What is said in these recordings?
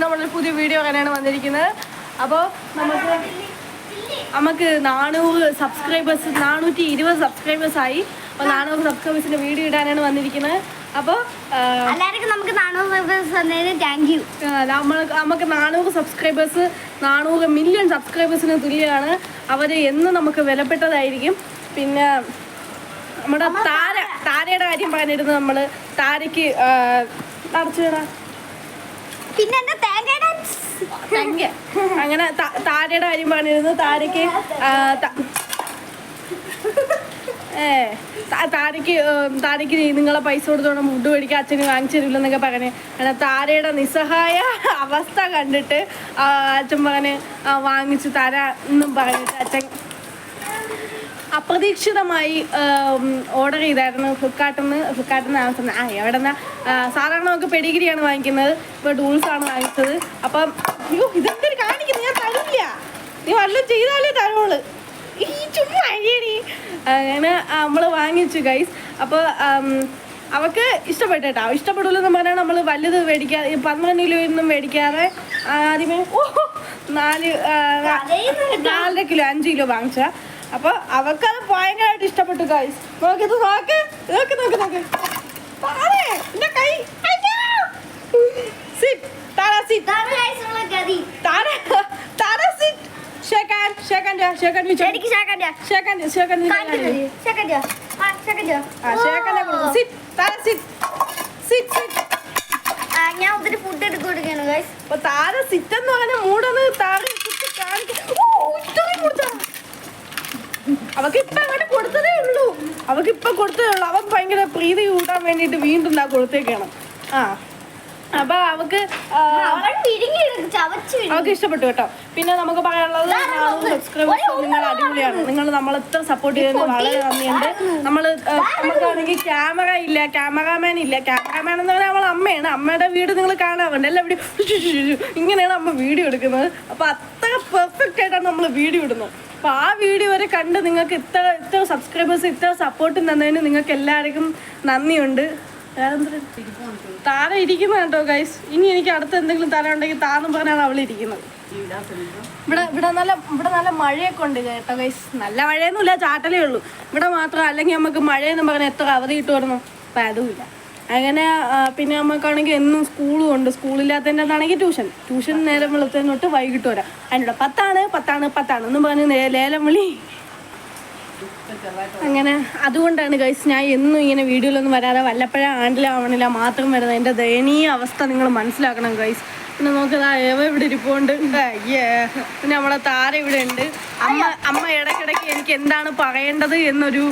നമ്മളൊരു പുതിയ വീഡിയോ കാണാനാണ് വന്നിരിക്കുന്നത്. അപ്പോൾ നമുക്ക് 400 സബ്സ്ക്രൈബേഴ്സ് 420 സബ്സ്ക്രൈബേഴ്സായി. അപ്പോൾ 400 സബ്സ്ക്രൈബേഴ്സിൻ്റെ വീഡിയോ ഇടാനാണ് വന്നിരിക്കുന്നത്. അപ്പോൾ എല്ലാവർക്കും നമുക്ക് 400 സബ്സ്ക്രൈബേഴ്സ് തന്നതിന് താങ്ക് യു. നമുക്ക് 400 സബ്സ്ക്രൈബേഴ്സ് 400 മില്യൺ സബ്സ്ക്രൈബേഴ്സിന് തുല്യമാണ്. അവർ എന്ന് നമുക്ക് വിലപ്പെട്ടതായിരിക്കും. പിന്നെ നമ്മുടെ താരയുടെ കാര്യം പറഞ്ഞിരുന്നു. നമ്മൾ താരയ്ക്ക് അടച്ചു വേണം പിന്നെ അങ്ങനെ താരയുടെ കാര്യം പറഞ്ഞിരുന്നു. താരയ്ക്ക് താരയ്ക്ക് നിങ്ങളെ പൈസ കൊടുത്തോണം ഫുഡ് മേടിക്കാൻ അച്ഛന് വാങ്ങിച്ചു തരില്ലെന്നൊക്കെ പറഞ്ഞ് അങ്ങനെ താരയുടെ നിസ്സഹായ അവസ്ഥ കണ്ടിട്ട് അച്ഛൻ പറഞ്ഞ് വാങ്ങിച്ചു തരാം എന്നും പറഞ്ഞിട്ട് അച്ഛൻ അപ്രതീക്ഷിതമായി ഓർഡർ ചെയ്തായിരുന്നു ഫ്ലിപ്കാർട്ടിൽ നിന്ന് ആമസോൺ. എവിടെ നിന്നാ സാധാരണ നമുക്ക് പെഡിഗ്രിയാണ് വാങ്ങിക്കുന്നത്. ഇപ്പോൾ ഡൂൾസാണ് വാങ്ങിച്ചത്. അപ്പം അയ്യോ ഇതെന്തൊരു കാണിക്കുന്നത്, ഞാൻ തരില്ല, നീ വല്ലതും ചെയ്താലേ തരോള്, ഈ ചുമ്മാ അഴിയടി. അങ്ങനെ നമ്മൾ വാങ്ങിച്ചു ഗൈസ്. അപ്പോൾ അവൾക്ക് ഇഷ്ടപ്പെട്ടേട്ടാ. ഇഷ്ടപ്പെടില്ലെന്ന് പറഞ്ഞാൽ നമ്മൾ വലുത് മേടിക്കാതെ 12 കിലോയൊന്നും മേടിക്കാതെ ആദ്യമേ 4.5 കിലോ 5 കിലോ വാങ്ങിച്ച. അപ്പോൾ അവൾക്കത് ഭയങ്കരമായിട്ട് ഇഷ്ടപ്പെട്ടു ഗൈസ്. നോക്കിയത് നോക്ക് നോക്ക് നോക്ക് നോക്ക് കൈ സിറ്റ് താര സിറ്റ് താര താര സിറ്റ് ഷേക്കാൻ ഷേക്കാൻ ഷേക്കാൻ സിറ്റ് താര സിറ്റ് സിറ്റ് സിറ്റ്. ഞാൻ ഒത്തിരി ഫുഡ് എടുത്ത് കൊടുക്കുകയാണ് ഗൈസ്. അപ്പൊ താര സിറ്റ് എന്ന് പറഞ്ഞ മൂടൊന്ന് താര കാണിക്കാൻ അവക്ക് ഇപ്പൊ അങ്ങനെ കൊടുത്തതേ ഉള്ളൂ. അവക്ക് ഭയങ്കര പ്രീതി കൂട്ടാൻ വേണ്ടിട്ട് വീണ്ടും കൊടുത്തേക്കാണ്. അപ്പൊ അവക്ക് ഇഷ്ടപ്പെട്ടു കേട്ടോ. പിന്നെ നമുക്ക് പറയാനുള്ളത് സബ്സ്ക്രൈബേഴ്സ് നിങ്ങൾ അടിപൊളിയാണ്. നിങ്ങൾ നമ്മളെത്ര സപ്പോർട്ട് ചെയ്തതിന് വളരെ നന്ദിയുണ്ട്. നമുക്കാണെങ്കിൽ ക്യാമറ ഇല്ല, ക്യാമറാമാൻ ഇല്ല. ക്യാമറാമാൻ എന്ന് പറഞ്ഞാൽ നമ്മളെ അമ്മയാണ്. അമ്മയുടെ വീട് നിങ്ങൾ കാണാറുണ്ട്. എല്ലാം വീഡിയോ ഇങ്ങനെയാണ് നമ്മൾ വീഡിയോ എടുക്കുന്നത്. അപ്പൊ അത്ര പെർഫെക്റ്റ് ആയിട്ടാണ് നമ്മൾ വീഡിയോ ഇടുന്നത്. അപ്പോൾ ആ വീഡിയോ വരെ കണ്ട് നിങ്ങൾക്ക് ഇത്ര സബ്സ്ക്രൈബേഴ്സ് ഇത്ര സപ്പോർട്ട് തന്നതിന് നിങ്ങൾക്ക് എല്ലാവർക്കും നന്ദിയുണ്ട്. താര ഇരിക്കുന്ന കേട്ടോ ഗൈസ്. ഇനി എനിക്ക് അടുത്ത് എന്തെങ്കിലും താര ഉണ്ടെങ്കിൽ താന്നും പറഞ്ഞാണ് അവൾ ഇരിക്കുന്നത്. ഇവിടെ നല്ല മഴയൊക്കെ ഉണ്ട് കേട്ടോ ഗൈസ്. നല്ല മഴയൊന്നുമില്ല, ചാട്ടലേ ഉള്ളൂ ഇവിടെ മാത്രം. അല്ലെങ്കിൽ നമുക്ക് മഴയെന്ന് പറഞ്ഞാൽ എത്ര അവധി കിട്ടുമായിരുന്നു. അപ്പം അതുമില്ല. അങ്ങനെ പിന്നെ നമുക്കാണെങ്കിൽ എന്നും സ്കൂളും ഉണ്ട്. സ്കൂളില്ലാത്തതിൻ്റെ അതാണെങ്കിൽ ട്യൂഷൻ നേരം വെളുത്തതിന് തൊട്ട് വൈകിട്ട് വരാം. അതിനോട് 10 എന്നും പറഞ്ഞ് ലേലം വിളി. അങ്ങനെ അതുകൊണ്ടാണ് ഗൈസ് ഞാൻ എന്നും ഇങ്ങനെ വീഡിയോയിലൊന്നും വരാതെ വല്ലപ്പോഴാണ്ടിലാവണില്ല മാത്രം വരുന്നത്. എൻ്റെ ദയനീയ അവസ്ഥ നിങ്ങൾ മനസ്സിലാക്കണം ഗൈസ്. പിന്നെ നോക്കിയതാ ഇവിടെ ഇരിപ്പുണ്ട്. പിന്നെ നമ്മളെ താര ഇവിടെ ഉണ്ട്. അമ്മ ഇടയ്ക്കിടയ്ക്ക് എനിക്ക് എന്താണ് പറയേണ്ടത് എന്നൊരു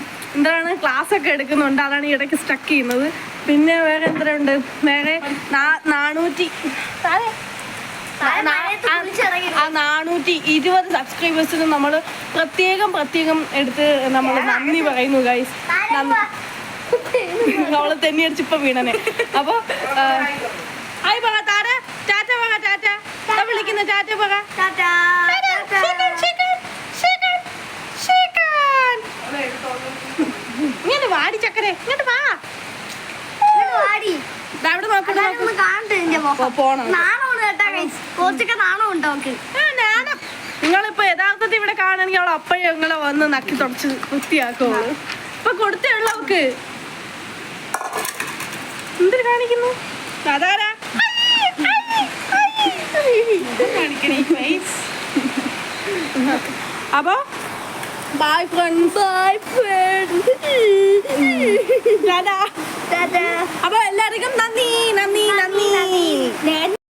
ക്ലാസ് ഒക്കെ എടുക്കുന്നുണ്ട്. അതാണ് ഇടയ്ക്ക് സ്റ്റക്ക് ചെയ്യുന്നത്. പിന്നെ വേറെ എന്തുണ്ട്, വേറെ 420 സബ്സ്ക്രൈബേഴ്സിന് നമ്മൾ പ്രത്യേകം എടുത്ത് നമ്മൾ നന്ദി പറയുന്നു ഗൈസ്. അവള് തെന്നി അടിച്ചിപ്പോ വീണനെ. അപ്പൊ ആയി പറ താര, ടാറ്റ പറ, ടാറ്റ വിളിക്കുന്ന ടാറ്റ പറ. ഇങ്ങനെ വാടി ചക്കരെ, ഇങ്ങോട്ട് വാ. നിങ്ങളിപ്പോ യഥാർത്ഥത്തിൽ ഇവിടെ കാണണമെങ്കിൽ അവൾ അപ്പഴേ നിങ്ങളെ വന്ന് നക്കി തുടച്ച് വൃത്തിയാക്കുള്ളൂ. ഇപ്പൊ കൊടുത്തേ ഉള്ളു അവക്ക്. എന്തിനു കാണിക്കുന്നു അതാരാ അപ്പൊ ബൈ ഫ്രണ്ട്സ്. അപ്പൊ എല്ലാവർക്കും നന്ദി.